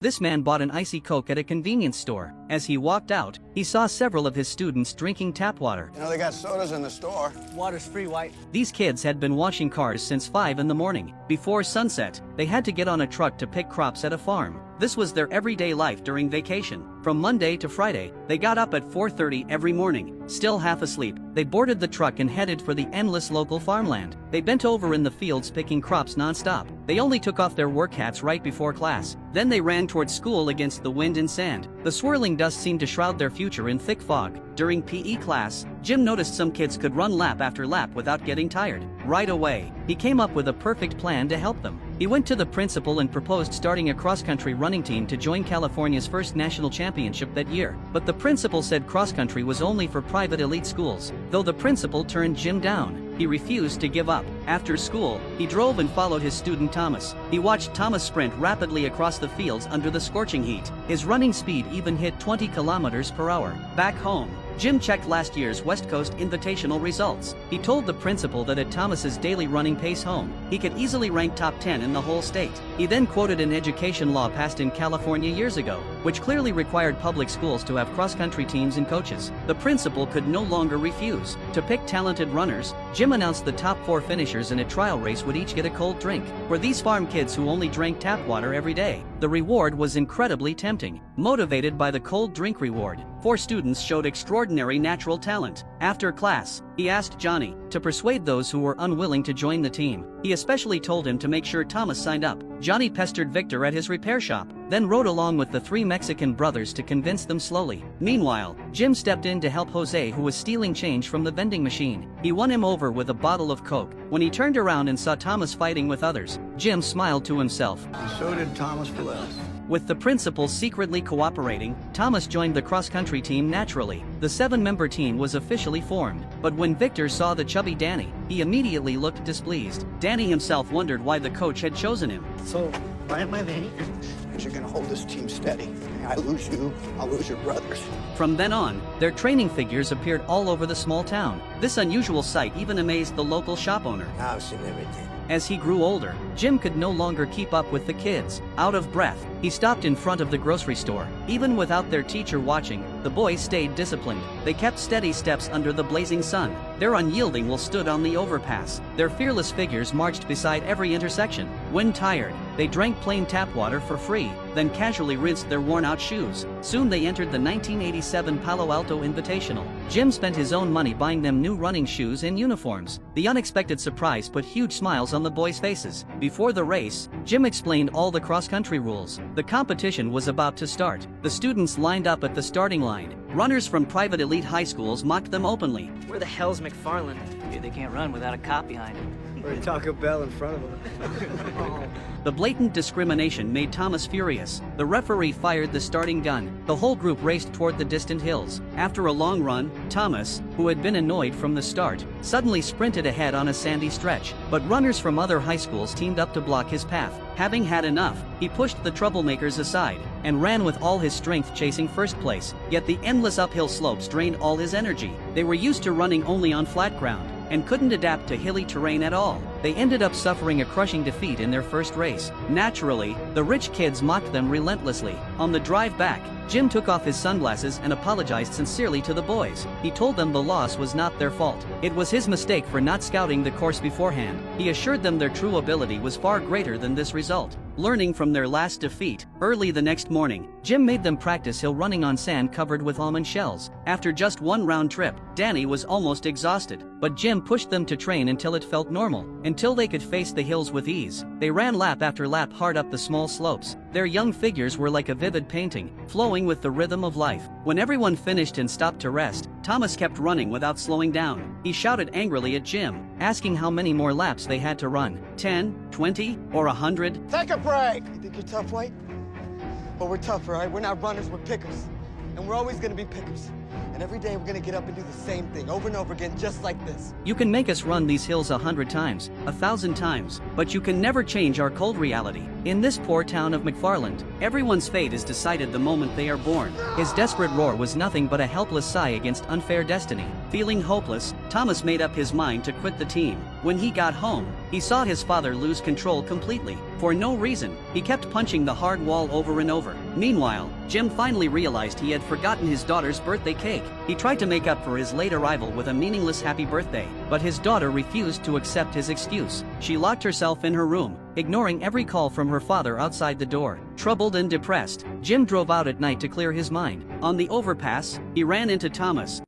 This man bought an icy Coke at a convenience store. As he walked out, he saw several of his students drinking tap water. You know, they got sodas in the store. Water's free, White. These kids had been washing cars since 5 in the morning. Before sunset, they had to get on a truck to pick crops at a farm. This was their everyday life during vacation. From Monday to Friday, they got up at 4:30 every morning. Still half asleep, they boarded the truck and headed for the endless local farmland. They bent over in the fields picking crops non-stop. They only took off their work hats right before class. Then they ran towards school against the wind and sand. The swirling dust seemed to shroud their future in thick fog. During PE class, Jim noticed some kids could run lap after lap without getting tired. Right away, he came up with a perfect plan to help them. He went to the principal and proposed starting a cross-country running team to join California's first national championship that year. But the principal said cross-country was only for private elite schools. Though the principal turned Jim down, he refused to give up. After school, he drove and followed his student Thomas. He watched Thomas sprint rapidly across the fields under the scorching heat. His running speed even hit 20 kilometers per hour. Back home, Jim checked last year's West Coast Invitational results. He told the principal that at Thomas's daily running pace home, he could easily rank top 10 in the whole state. He then quoted an education law passed in California years ago, which clearly required public schools to have cross-country teams and coaches. The principal could no longer refuse. To pick talented runners, Jim announced the top 4 finishers in a trial race would each get a cold drink. For these farm kids who only drank tap water every day, the reward was incredibly tempting. Motivated by the cold drink reward, 4 students showed extraordinary natural talent. After class, he asked Johnny to persuade those who were unwilling to join the team. He especially told him to make sure Thomas signed up. Johnny pestered Victor at his repair shop, then rode along with the 3 Mexican brothers to convince them slowly. Meanwhile, Jim stepped in to help Jose, who was stealing change from the vending machine. He won him over with a bottle of Coke. When he turned around and saw Thomas fighting with others, Jim smiled to himself. And so did Thomas Velez. With the principal secretly cooperating, Thomas joined the cross-country team naturally. The 7-member team was officially formed, but when Victor saw the chubby Danny, he immediately looked displeased. Danny himself wondered why the coach had chosen him. So, why am I there? Because you're gonna hold this team steady. I lose you, I'll lose your brothers. From then on, their training figures appeared all over the small town. This unusual sight even amazed the local shop owner. House and everything. As he grew older, Jim could no longer keep up with the kids. Out of breath, he stopped in front of the grocery store. Even without their teacher watching, the boys stayed disciplined. They kept steady steps under the blazing sun. Their unyielding will stood on the overpass. Their fearless figures marched beside every intersection. When tired, they drank plain tap water for free, then casually rinsed their worn-out shoes. Soon they entered the 1987 Palo Alto Invitational. Jim spent his own money buying them new running shoes and uniforms. The unexpected surprise put huge smiles on the boys' faces. Before the race, Jim explained all the cross-country rules. The competition was about to start. The students lined up at the starting line. Runners from private elite high schools mocked them openly. Where the hell's Mcfarland? Dude, they can't run without a cop behind him. Or a Taco Bell in front of him. The blatant discrimination made Thomas furious. The referee fired the starting gun. The whole group raced toward the distant hills. After a long run, Thomas, who had been annoyed from the start, suddenly sprinted ahead on a sandy stretch. But runners from other high schools teamed up to block his path. Having had enough, he pushed the troublemakers aside and ran with all his strength chasing first place. Yet the endless uphill slopes drained all his energy. They were used to running only on flat ground and couldn't adapt to hilly terrain at all. They ended up suffering a crushing defeat in their first race. Naturally, the rich kids mocked them relentlessly. On the drive back, Jim took off his sunglasses and apologized sincerely to the boys. He told them the loss was not their fault. It was his mistake for not scouting the course beforehand. He assured them their true ability was far greater than this result. Learning from their last defeat, early the next morning, Jim made them practice hill running on sand covered with almond shells. After just one round trip, Danny was almost exhausted, but Jim pushed them to train until it felt normal, until they could face the hills with ease. They ran lap after lap hard up the small slopes. Their young figures were like a vivid painting, flowing with the rhythm of life. When everyone finished and stopped to rest, Thomas kept running without slowing down. He shouted angrily at Jim, asking how many more laps they had to run. 10, 20, or 100? Take a break! You think you're tough, White? But we're tough, all right? We're not runners, we're pickers. And we're always gonna be pickers. And every day we're gonna get up and do the same thing over and over again, just like this. You can make us run these hills 100 times, 1,000 times, but you can never change our cold reality. In this poor town of Mcfarland, everyone's fate is decided the moment they are born. His desperate roar was nothing but a helpless sigh against unfair destiny. Feeling hopeless, Thomas made up his mind to quit the team. When he got home, He saw his father lose control completely. For no reason, he kept punching the hard wall over and over. Meanwhile, Jim finally realized he had forgotten his daughter's birthday cake. He tried to make up for his late arrival with a meaningless happy birthday, but his daughter refused to accept his excuse. She locked herself in her room, ignoring every call from her father outside the door. Troubled and depressed, Jim drove out at night to clear his mind. On the overpass, he ran into Thomas,